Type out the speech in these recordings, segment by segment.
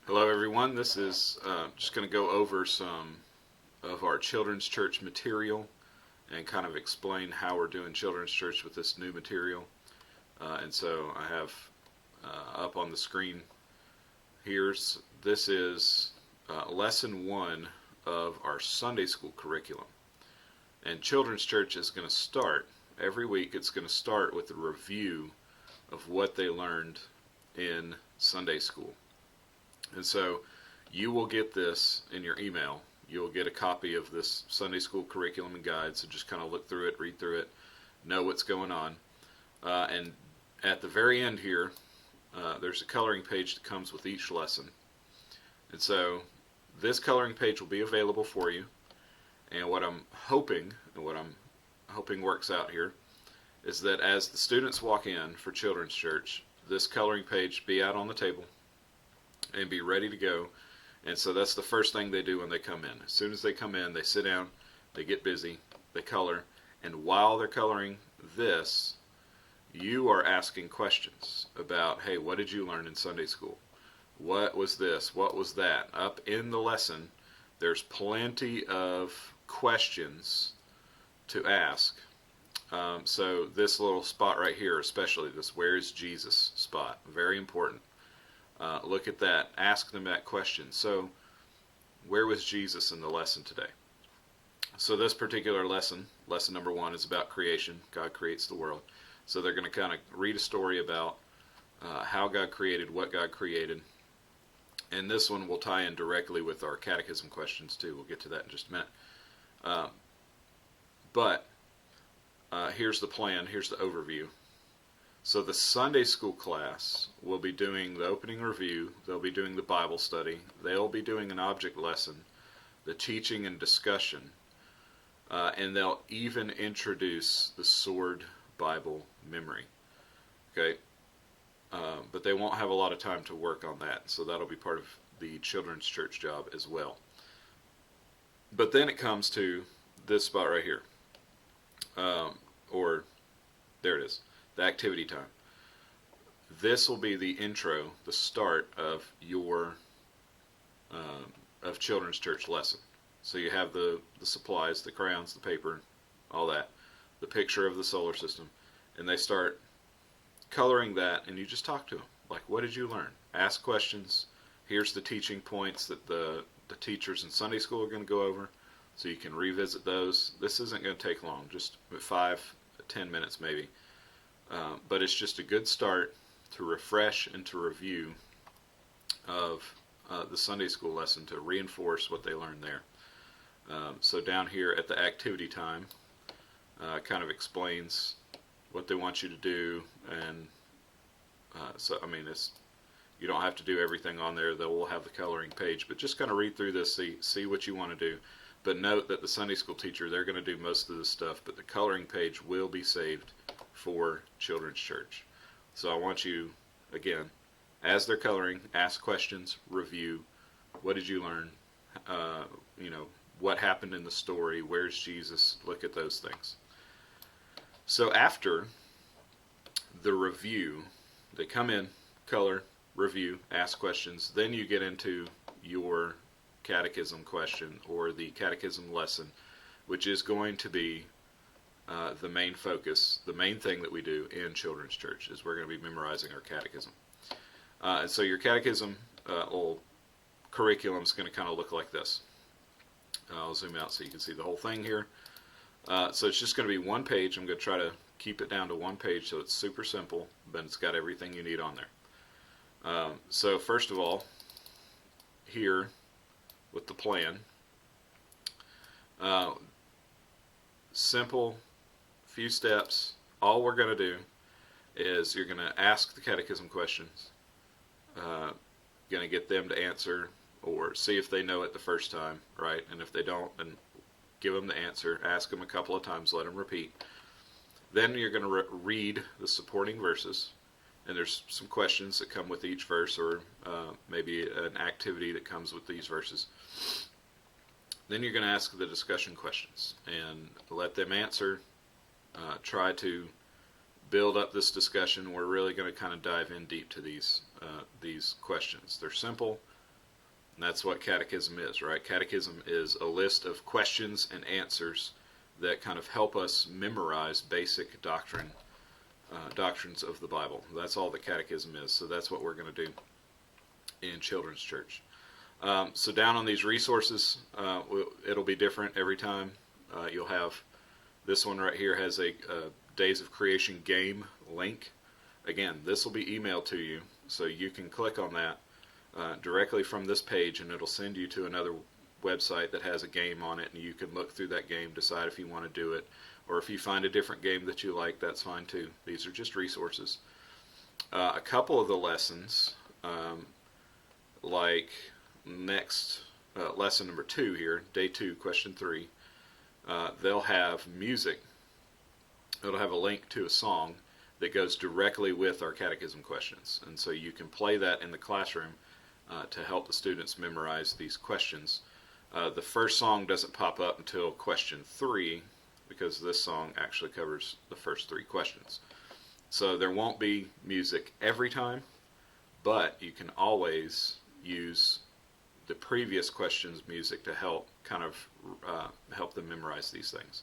Hello everyone, this is just going to go over some of our children's church material and kind of explain how we're doing children's church with this new material. And so I have up on the screen this is lesson 1 of our Sunday school curriculum. And children's church is going to start, every week it's going to start with a review of what they learned in Sunday school. And so you will get this in your email. You'll get a copy of this Sunday school curriculum and guide, so just kind of look through it, read through it, know what's going on. And at the very end here, there's a coloring page that comes with each lesson. And so this coloring page will be available for you. And what I'm hoping works out here, is that as the students walk in for children's church, this coloring page be out on the table and be ready to go. And so that's the first thing they do when they come in. As soon as they come in, they sit down, they get busy, they color, and while they're coloring this, you are asking questions about, hey, what did you learn in Sunday school? What was this? What was that? Up in the lesson, there's plenty of questions to ask. So this little spot right here, especially this "Where is Jesus" spot, very important. Look at that. Ask them that question. So, where was Jesus in the lesson today? So this particular lesson, lesson number 1, is about creation. God creates the world. So they're going to kind of read a story about how God created, what God created. And this one will tie in directly with our catechism questions too. We'll get to that in just a minute. But here's the plan. Here's the overview. So the Sunday school class will be doing the opening review, they'll be doing the Bible study, they'll be doing an object lesson, the teaching and discussion, and they'll even introduce the Sword Bible memory. Okay, but they won't have a lot of time to work on that, so that'll be part of the children's church job as well. But then it comes to this spot right here, or there it is. The activity time. This will be the intro, the start of your of children's church lesson. So you have the supplies, the crayons, the paper, all that, the picture of the solar system, and they start coloring that, and you just talk to them. Like, what did you learn? Ask questions. Here's the teaching points that the teachers in Sunday school are going to go over, so you can revisit those. This isn't going to take long, just 5-10 minutes maybe. But it's just a good start to refresh and to review of the Sunday school lesson to reinforce what they learned there. So down here at the activity time, kind of explains what they want you to do, and so I mean, you don't have to do everything on there. They will have the coloring page, but just kind of read through this, see what you want to do. But note that the Sunday school teacher, they're going to do most of this stuff, but the coloring page will be saved for children's church. So I want you, again, as they're coloring, ask questions, review. What did you learn? What happened in the story? Where's Jesus? Look at those things. So after the review, they come in, color, review, ask questions. Then you get into your catechism question or the catechism lesson, which is going to be the main focus, the main thing that we do in children's church is we're going to be memorizing our catechism. And so your catechism curriculum is going to kind of look like this. I'll zoom out so you can see the whole thing here. So it's just going to be one page. I'm going to try to keep it down to one page so it's super simple, but it's got everything you need on there. So first of all, here with the plan, simple, few steps. All we're going to do is you're going to ask the catechism questions, going to get them to answer or see if they know it the first time, right? And if they don't, then give them the answer, ask them a couple of times, let them repeat. Then you're going to read the supporting verses, and there's some questions that come with each verse, or maybe an activity that comes with these verses. Then you're going to ask the discussion questions and let them answer. Try to build up this discussion. We're really going to kind of dive in deep to these questions. They're simple. And that's what catechism is, right? Catechism is a list of questions and answers that kind of help us memorize basic doctrines of the Bible. That's all that catechism is. So that's what we're going to do in children's church. So down on these resources, it'll be different every time. You'll have this one right here has a Days of Creation game link. Again, this will be emailed to you, so you can click on that directly from this page, and it'll send you to another website that has a game on it, and you can look through that game, decide if you want to do it, or if you find a different game that you like, that's fine too. These are just resources. A couple of the lessons, like next lesson number 2 here, day 2, question 3, they'll have music. It'll have a link to a song that goes directly with our catechism questions, and so you can play that in the classroom to help the students memorize these questions. The first song doesn't pop up until question 3, because this song actually covers the first 3 questions. So there won't be music every time, but you can always use the previous questions music to help kind of help them memorize these things.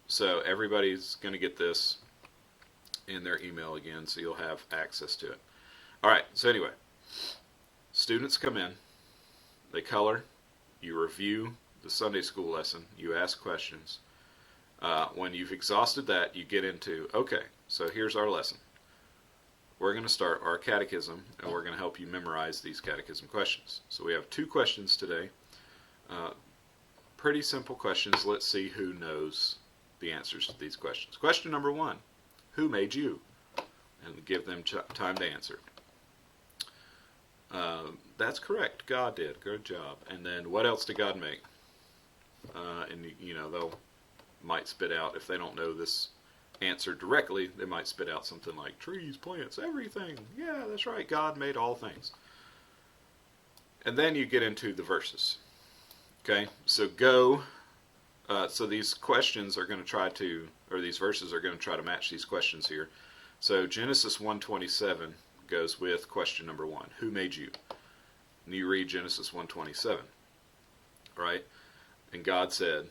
So everybody's going to get this in their email again, so you'll have access to it. Alright, so anyway, students come in, they color, you review the Sunday school lesson, you ask questions. When you've exhausted that, you get into, okay, so here's our lesson. We're going to start our catechism, and we're going to help you memorize these catechism questions. So we have 2 questions today. Pretty simple questions. Let's see who knows the answers to these questions. Question number 1, who made you? And give them time to answer. That's correct. God did. Good job. And then what else did God make? And they'll might spit out, if they don't know this answer directly, they might spit out something like trees, plants, everything. Yeah, that's right. God made all things. And then you get into the verses. Okay, so so these questions are going to try to, or these verses are going to try to match these questions here. So Genesis 1:27 goes with question number 1. Who made you? And you read Genesis 1:27, right? And God said,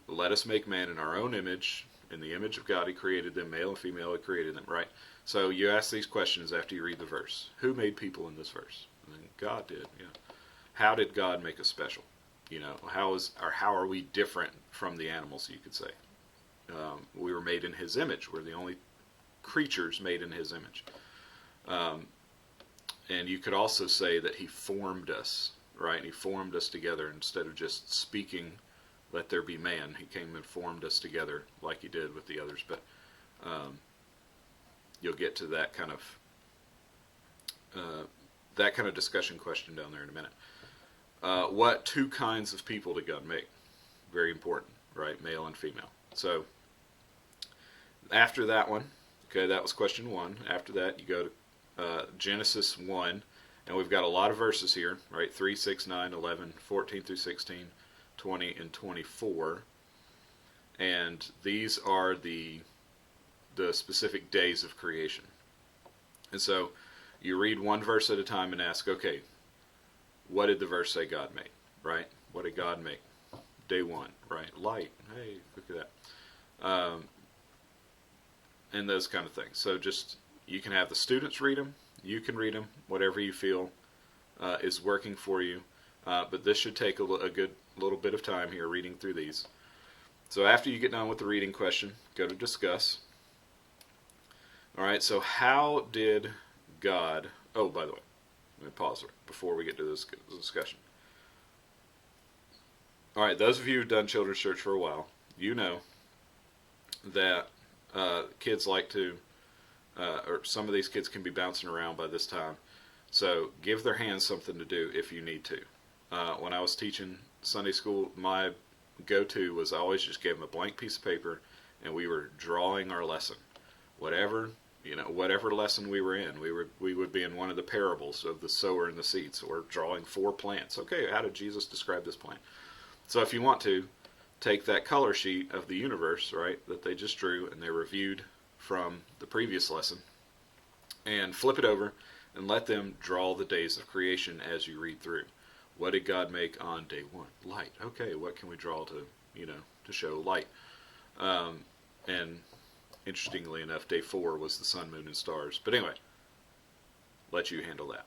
let us make man in our own image. In the image of God he created them, male and female he created them, right? So you ask these questions after you read the verse. Who made people in this verse? And then God did. How did God make us special? How are we different from the animals, you could say? We were made in his image. We're the only creatures made in his image. And you could also say that he formed us, right? He formed us together instead of just speaking, let there be man. He came and formed us together like he did with the others. But you'll get to that kind of discussion question down there in a minute. What 2 kinds of people did God make? Very important, right? Male and female. So after that one, okay, that was question 1. After that, you go to Genesis 1, and we've got a lot of verses here, right? 3, 6, 9, 11, 14 through 16, 20, and 24. And these are the specific days of creation. And so you read one verse at a time and ask, okay, what did the verse say God made, right? What did God make? Day 1, right? Light. Hey, look at that. And those kind of things. So just, you can have the students read them. You can read them, whatever you feel is working for you. But this should take a good little bit of time here reading through these. So after you get done with the reading question, go to discuss. Alright, so how did God... Oh, by the way, let me pause before we get to this discussion. Alright, those of you who've done children's church for a while, you know that kids like to, or some of these kids can be bouncing around by this time. So give their hands something to do if you need to. When I was teaching Sunday school, my go-to was I always just gave them a blank piece of paper, and we were drawing our lesson. Whatever lesson we were in, we would be in one of the parables of the sower and the seeds, or drawing 4 plants. Okay, how did Jesus describe this plant? So if you want to, take that color sheet of the universe, right, that they just drew and they reviewed from the previous lesson, and flip it over and let them draw the days of creation as you read through. What did God make on day one? Light. Okay, what can we draw to, to show light? And interestingly enough, day 4 was the sun, moon, and stars. But anyway, let you handle that.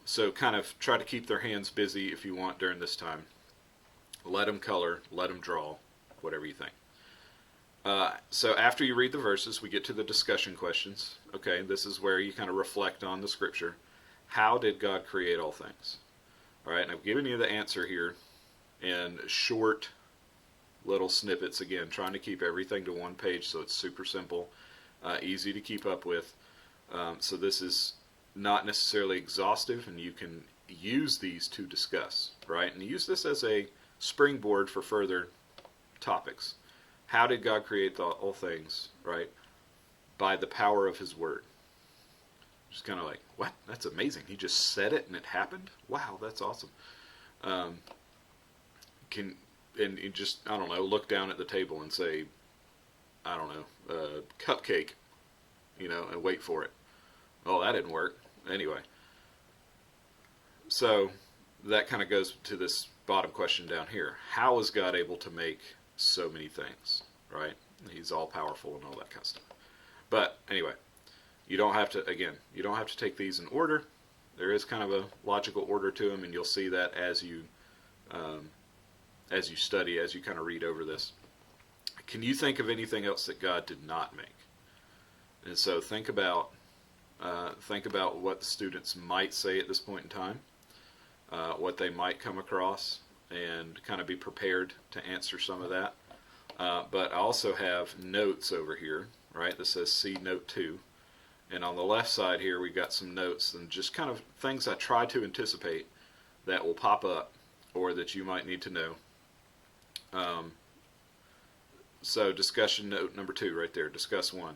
So kind of try to keep their hands busy if you want during this time. Let them color, let them draw, whatever you think. So after you read the verses, we get to the discussion questions. Okay, this is where you kind of reflect on the scripture. How did God create all things? All right, and I've given you the answer here in short little snippets, again, trying to keep everything to one page so it's super simple, easy to keep up with. So this is not necessarily exhaustive, and you can use these to discuss, right? And use this as a springboard for further topics. How did God create all things, right? By the power of His Word. Just kind of like, what? That's amazing. He just said it and it happened? Wow, that's awesome. And you just, I don't know, look down at the table and say, I don't know, cupcake, and wait for it. Oh, that didn't work. Anyway. So that kind of goes to this bottom question down here. How is God able to make so many things, right? He's all powerful and all that kind of stuff. But anyway, you don't have to take these in order. There is kind of a logical order to them, and you'll see that as you study, as you kind of read over this. Can you think of anything else that God did not make? And so think about what the students might say at this point in time, what they might come across, and kind of be prepared to answer some of that. But I also have notes over here, right? This says see note 2. And on the left side here, we've got some notes and just kind of things I try to anticipate that will pop up or that you might need to know. So discussion note number 2 right there, discuss 1.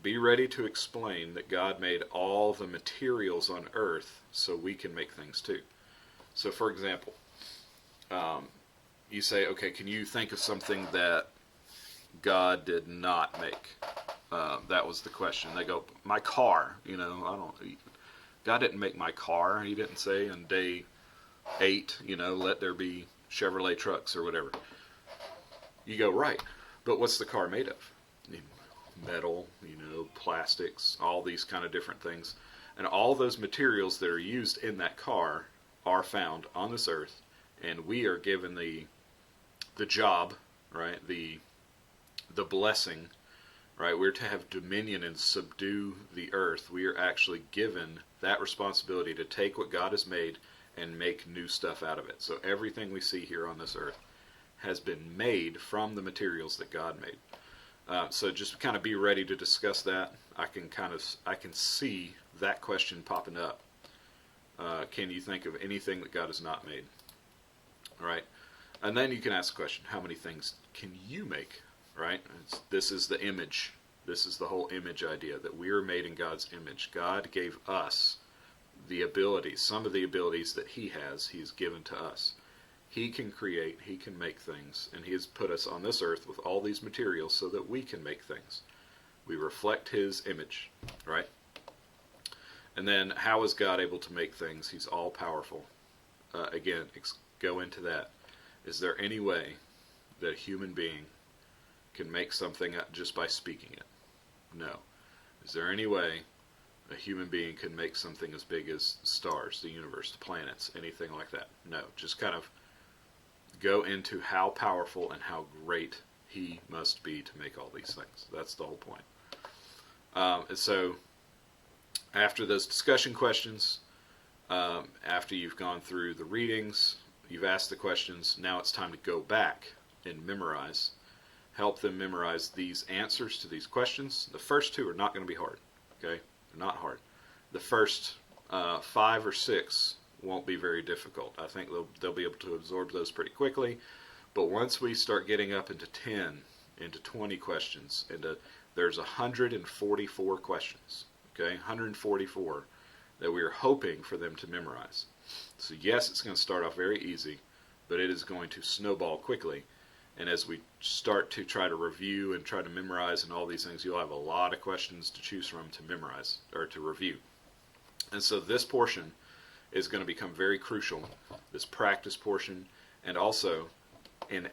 Be ready to explain that God made all the materials on earth so we can make things too. So for example, you say, okay, can you think of something that God did not make? That was the question. They go, my car, God didn't make my car. He didn't say on day 8, let there be Chevrolet trucks or whatever. You go, right, but what's the car made of? Metal, plastics, all these kind of different things. And all those materials that are used in that car are found on this earth, and we are given the job, right, the blessing, right, we're to have dominion and subdue the earth. We are actually given that responsibility to take what God has made and make new stuff out of it. So everything we see here on this earth has been made from the materials that God made. So just kind of be ready to discuss that. I can see that question popping up. Can you think of anything that God has not made? All right. And then you can ask the question, how many things can you make? Right? This is the image. This is the whole image idea, that we are made in God's image. God gave us the abilities, some of the abilities that He has given to us. He can create, He can make things, and He has put us on this earth with all these materials so that we can make things. We reflect His image, right? And then, how is God able to make things? He's all powerful. Again, go into that. Is there any way that a human being can make something just by speaking it? No. Is there any way a human being can make something as big as stars, the universe, the planets, anything like that? No. Just kind of go into how powerful and how great He must be to make all these things. That's the whole point. And so, after those discussion questions, after you've gone through the readings, you've asked the questions, now it's time to go back and memorize. Help them memorize these answers to these questions. The first 2 are not going to be hard. Okay? They're not hard. The first 5 or 6 won't be very difficult. I think they'll be able to absorb those pretty quickly. But once we start getting up into 10, into 20 questions, there's 144 questions. Okay? 144 that we are hoping for them to memorize. So yes, it's going to start off very easy, but it is going to snowball quickly And as we start to try to review and try to memorize and all these things, you'll have a lot of questions to choose from to memorize or to review. And so this portion is going to become very crucial, this practice portion. And also in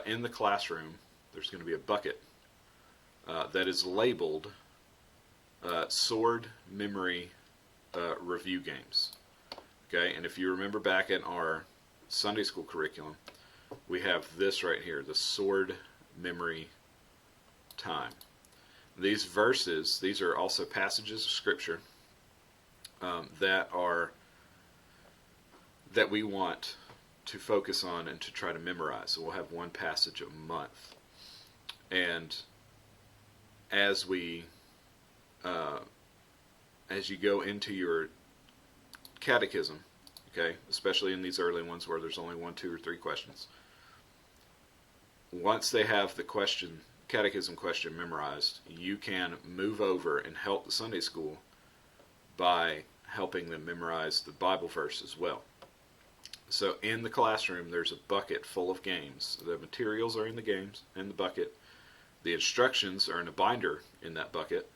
in the classroom, there's going to be a bucket that is labeled Sword Memory Review Games. Okay, and if you remember back in our Sunday school curriculum, we have this right here, the Sword Memory Time. These verses, these are also passages of Scripture that we want to focus on and to try to memorize. So we'll have one passage a month. And as you go into your catechism, okay, especially in these early ones where there's only 1, 2, or 3 questions, once they have the catechism question memorized, you can move over and help the Sunday school by helping them memorize the Bible verse as well. So in the classroom, there's a bucket full of games. The materials are in the games, in the bucket. The instructions are in a binder in that bucket.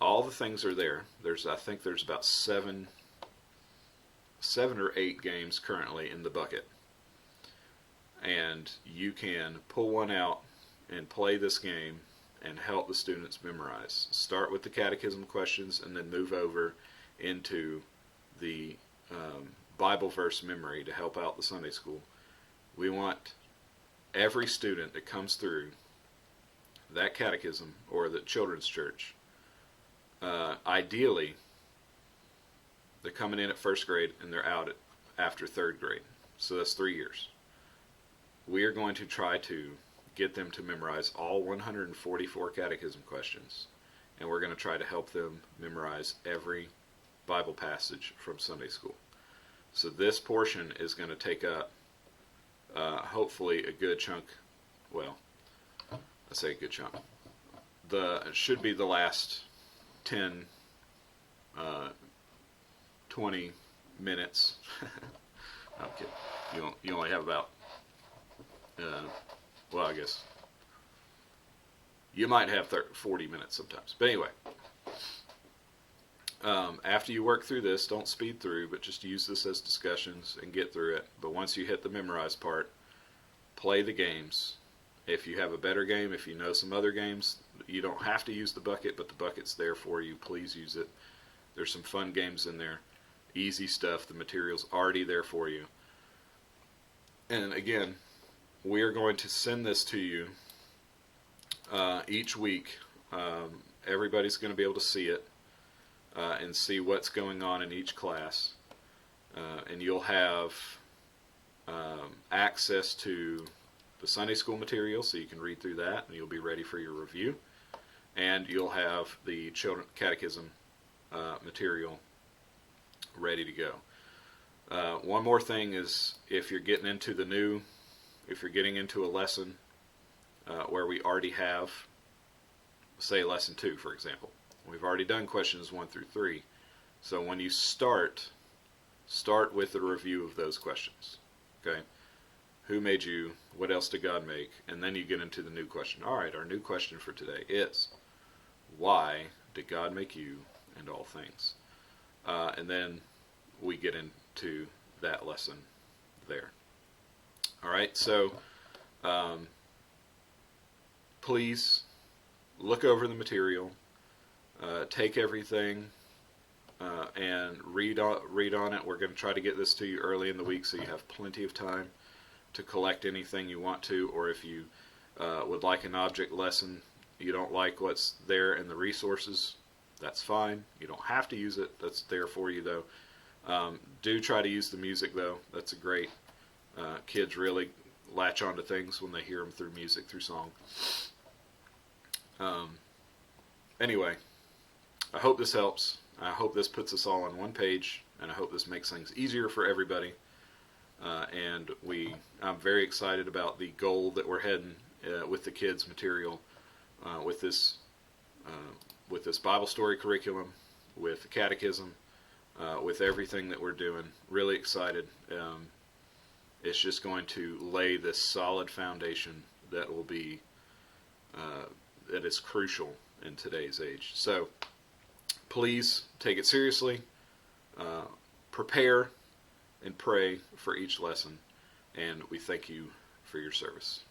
All the things are there. I think there's about seven or 8 games currently in the bucket. And you can pull one out and play this game and help the students memorize. Start with the catechism questions and then move over into the Bible verse memory to help out the Sunday school. We want every student that comes through that catechism or the children's church, ideally, they're coming in at first grade and they're out after third grade. So that's 3 years. We are going to try to get them to memorize all 144 catechism questions, and we're going to try to help them memorize every Bible passage from Sunday school. So this portion is going to take up hopefully a good chunk, well, I say a good chunk. It should be the last 10, 20 minutes. I'm kidding. You only have about, well, I guess you might have 40 minutes sometimes. But anyway, after you work through this, don't speed through, but just use this as discussions and get through it. But once you hit the memorize part, play the games. If you have a better game, if you know some other games, you don't have to use the bucket, but the bucket's there for you. Please use it. There's some fun games in there. Easy stuff. The material's already there for you. And again, we are going to send this to you each week. Everybody's going to be able to see it and see what's going on in each class. And you'll have access to the Sunday school material, so you can read through that and you'll be ready for your review. And you'll have the children catechism material ready to go. One more thing is, if you're getting into a lesson where we already have, say, lesson 2, for example. We've already done questions 1 through 3. So when you start with the review of those questions. Okay? Who made you? What else did God make? And then you get into the new question. All right, our new question for today is, why did God make you and all things? And then we get into that lesson there. All right, so please look over the material, take everything, and read on it. We're going to try to get this to you early in the week so you have plenty of time to collect anything you want to, or if you would like an object lesson, you don't like what's there in the resources, that's fine. You don't have to use it. That's there for you, though. Do try to use the music, though. That's a great, kids really latch onto things when they hear them through music, through song. Anyway, I hope this helps. I hope this puts us all on one page, and I hope this makes things easier for everybody. And I'm very excited about the goal that we're heading with the kids' material, with this Bible story curriculum, with the catechism, with everything that we're doing. Really excited. It's just going to lay this solid foundation that will be that is crucial in today's age. So please take it seriously. Prepare and pray for each lesson, and we thank you for your service.